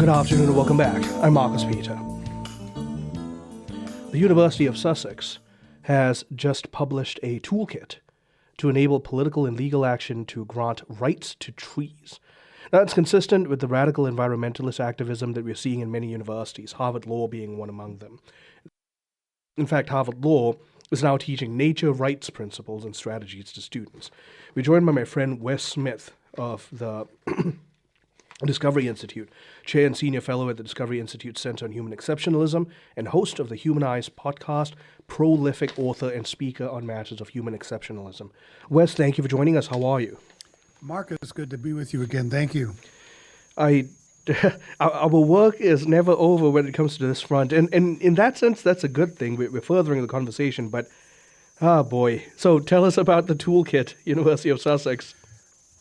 Good afternoon and welcome back. I'm Marcus Peter. The University of Sussex has just published a toolkit to enable political and legal action to grant rights to trees. Now, it's consistent with the radical environmentalist activism that we're seeing in many universities, Harvard Law being one among them. In fact, Harvard Law is now teaching nature rights principles and strategies to students. We're joined by my friend Wes Smith of the Discovery Institute, Chair and Senior Fellow at the Discovery Institute Center on Human Exceptionalism, and host of the Humanized podcast, prolific author and speaker on matters of human exceptionalism. Wes, thank you for joining us. How are you? Marcus, good to be with you again. Thank you. Our work is never over when it comes to this front, and in that sense, that's a good thing. We're furthering the conversation, but, boy. So tell us about the toolkit, University of Sussex.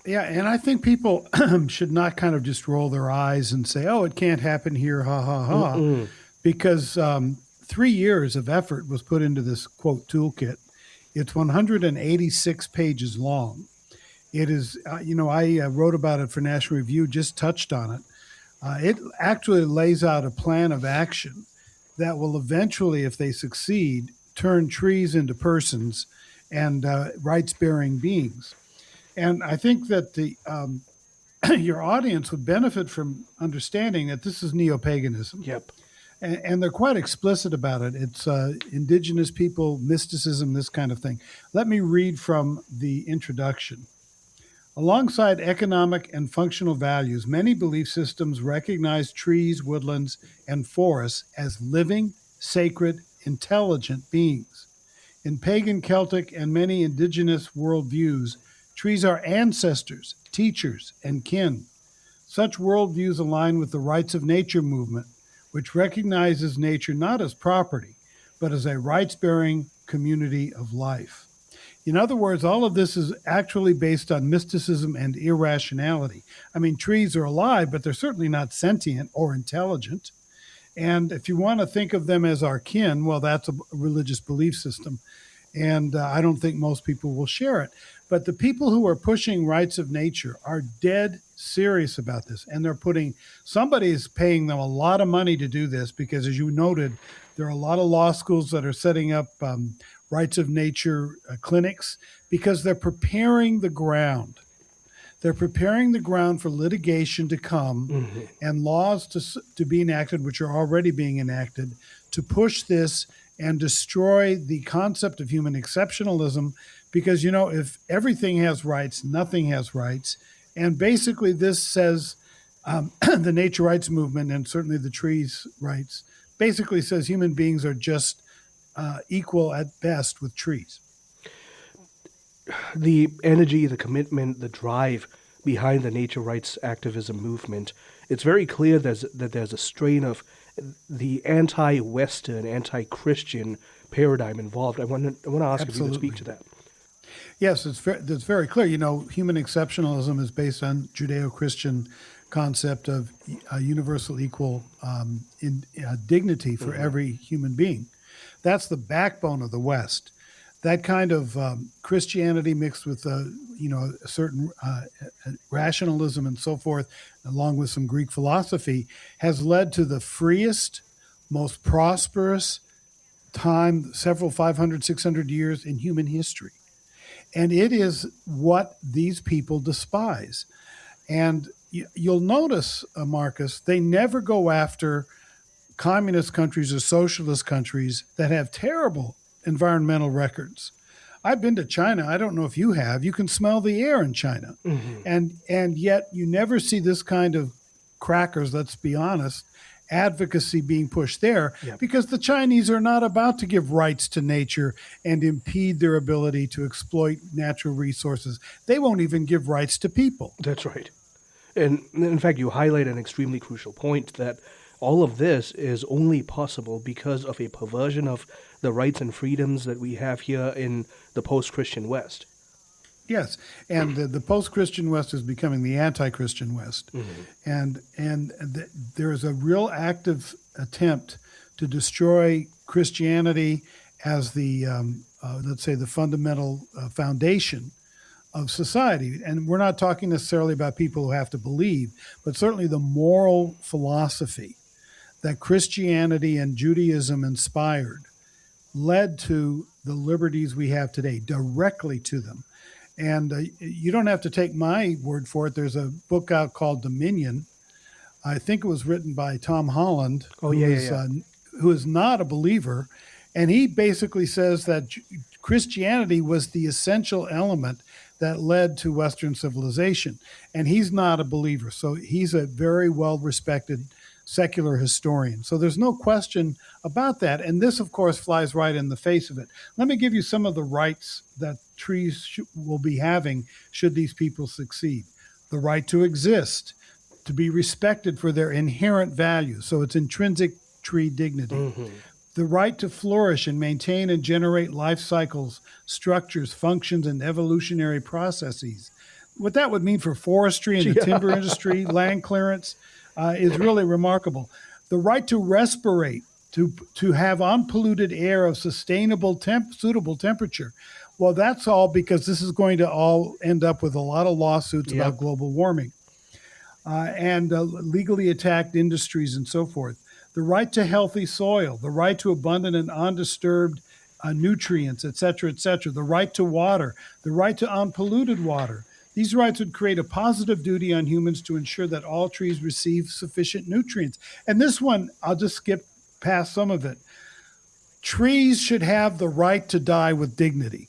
Yeah, and I think people should not kind of just roll their eyes and say, oh, it can't happen here, ha, ha, ha, because 3 years of effort was put into this, quote, toolkit. It's 186 pages long. It is, I wrote about it for National Review, just touched on it. It actually lays out a plan of action that will eventually, if they succeed, turn trees into persons and rights-bearing beings. And I think that your audience would benefit from understanding that this is neo-paganism. Yep. And they're quite explicit about it. It's indigenous people, mysticism, this kind of thing. Let me read from the introduction. Alongside economic and functional values, many belief systems recognize trees, woodlands, and forests as living, sacred, intelligent beings. In pagan, Celtic, and many indigenous worldviews, trees are ancestors, teachers, and kin. Such worldviews align with the rights of nature movement, which recognizes nature not as property, but as a rights-bearing community of life. In other words, all of this is actually based on mysticism and irrationality. I mean, trees are alive, but they're certainly not sentient or intelligent. And if you want to think of them as our kin, well, that's a religious belief system. And I don't think most people will share it. But the people who are pushing rights of nature are dead serious about this. And somebody is paying them a lot of money to do this because, as you noted, there are a lot of law schools that are setting up rights of nature clinics because they're preparing the ground. They're preparing the ground for litigation to come and laws to be enacted, which are already being enacted, to push this and destroy the concept of human exceptionalism. Because, if everything has rights, nothing has rights. And basically this says the nature rights movement, and certainly the trees rights, basically says human beings are just equal at best with trees. The energy, the commitment, the drive behind the nature rights activism movement, it's very clear that there's a strain of the anti-Western, anti-Christian paradigm involved. I want to ask if you could speak to that. Yes, it's very clear. Human exceptionalism is based on Judeo-Christian concept of universal equal dignity for every human being. That's the backbone of the West. That kind of Christianity mixed with a certain rationalism and so forth, along with some Greek philosophy, has led to the freest, most prosperous time, several 500, 600 years in human history. And it is what these people despise. And you'll notice, Marcus, they never go after communist countries or socialist countries that have terrible environmental records. I've been to China. I don't know if you have. You can smell the air in China. And yet you never see this kind of crackers, let's be honest, advocacy being pushed there because the Chinese are not about to give rights to nature and impede their ability to exploit natural resources. They won't even give rights to people. That's right. And in fact, you highlight an extremely crucial point that all of this is only possible because of a perversion of the rights and freedoms that we have here in the post-Christian West. Yes, and the post-Christian West is becoming the anti-Christian West, and there is a real active attempt to destroy Christianity as the let's say the fundamental foundation of society. And we're not talking necessarily about people who have to believe, but certainly the moral philosophy that Christianity and Judaism inspired led to the liberties we have today, directly to them. And you don't have to take my word for it. There's a book out called Dominion. I think it was written by Tom Holland, who is not a believer. And he basically says that Christianity was the essential element that led to Western civilization. And he's not a believer. So he's a very well-respected secular historian. So there's no question about that. And this, of course, flies right in the face of it. Let me give you some of the rights that trees will be having should these people succeed. The right to exist, to be respected for their inherent value. So it's intrinsic tree dignity. Mm-hmm. The right to flourish and maintain and generate life cycles, structures, functions, and evolutionary processes. What that would mean for forestry and the timber industry, land clearance, is really remarkable. The right to respirate, to have unpolluted air of sustainable suitable temperature. Well, that's all because this is going to all end up with a lot of lawsuits about global warming and legally attacked industries and so forth. The right to healthy soil, the right to abundant and undisturbed nutrients, et cetera, the right to water, the right to unpolluted water. These rights would create a positive duty on humans to ensure that all trees receive sufficient nutrients. And this one, I'll just skip past some of it. Trees should have the right to die with dignity.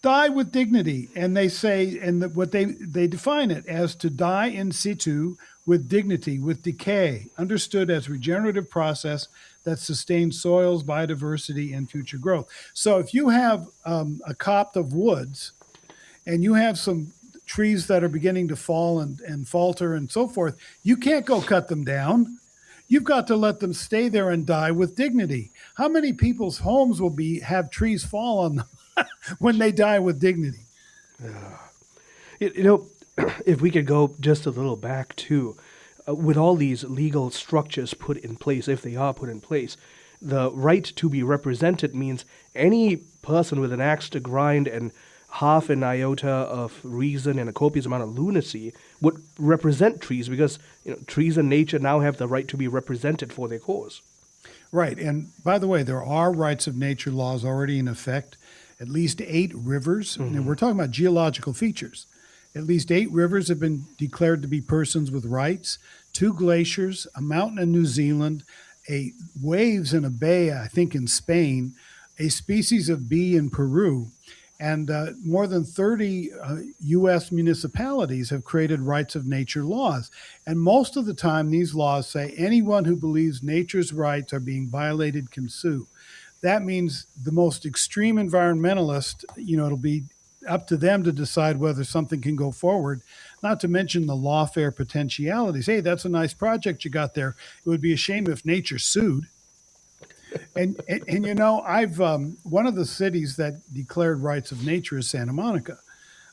Die with dignity. And they say, and what they define it as to die in situ with dignity, with decay, understood as regenerative process that sustains soils, biodiversity, and future growth. So if you have a copse of woods, and you have some trees that are beginning to fall and falter and so forth, you can't go cut them down. You've got to let them stay there and die with dignity. How many people's homes will have trees fall on them when they die with dignity? If we could go just a little back too, with all these legal structures put in place, if they are put in place, the right to be represented means any person with an axe to grind and half an iota of reason and a copious amount of lunacy would represent trees because trees and nature now have the right to be represented for their cause. Right. And by the way, there are rights of nature laws already in effect. At least 8 rivers, and we're talking about geological features. At least 8 rivers have been declared to be persons with rights, 2 glaciers, a mountain in New Zealand, waves in a bay, I think in Spain, a species of bee in Peru. And more than 30 U.S. municipalities have created rights of nature laws. And most of the time, these laws say anyone who believes nature's rights are being violated can sue. That means the most extreme environmentalist, it'll be up to them to decide whether something can go forward, not to mention the lawfare potentialities. Hey, that's a nice project you got there. It would be a shame if nature sued. And I've one of the cities that declared rights of nature is Santa Monica.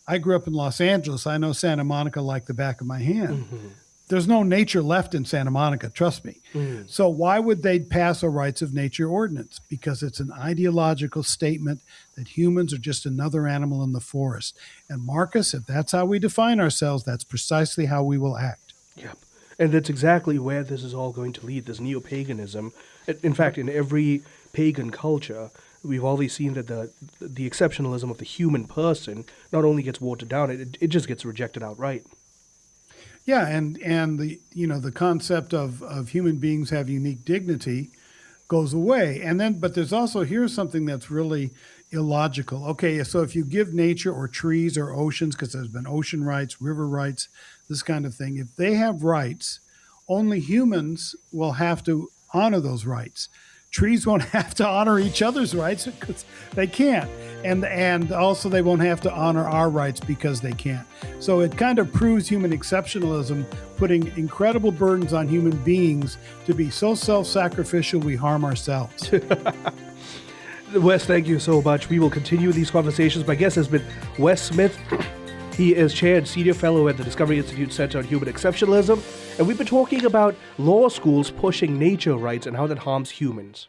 I grew up in Los Angeles. I know Santa Monica like the back of my hand. Mm-hmm. There's no nature left in Santa Monica, trust me. Mm. So why would they pass a rights of nature ordinance? Because it's an ideological statement that humans are just another animal in the forest. And Marcus, if that's how we define ourselves, that's precisely how we will act. Yep. And that's exactly where this is all going to lead, this neo-paganism. In fact, in every pagan culture, we've always seen that the exceptionalism of the human person not only gets watered down, it just gets rejected outright. Yeah, and the concept of human beings have unique dignity goes away. But there's also, here's something that's really illogical. Okay, so if you give nature or trees or oceans, because there's been ocean rights, river rights, this kind of thing, if they have rights, only humans will have to honor those rights. Trees won't have to honor each other's rights because they can't. And also they won't have to honor our rights because they can't. So it kind of proves human exceptionalism, putting incredible burdens on human beings to be so self-sacrificial we harm ourselves. Wes, thank you so much. We will continue these conversations. My guest has been Wes Smith. He is Chair and Senior Fellow at the Discovery Institute Center on Human Exceptionalism. And we've been talking about law schools pushing nature rights and how that harms humans.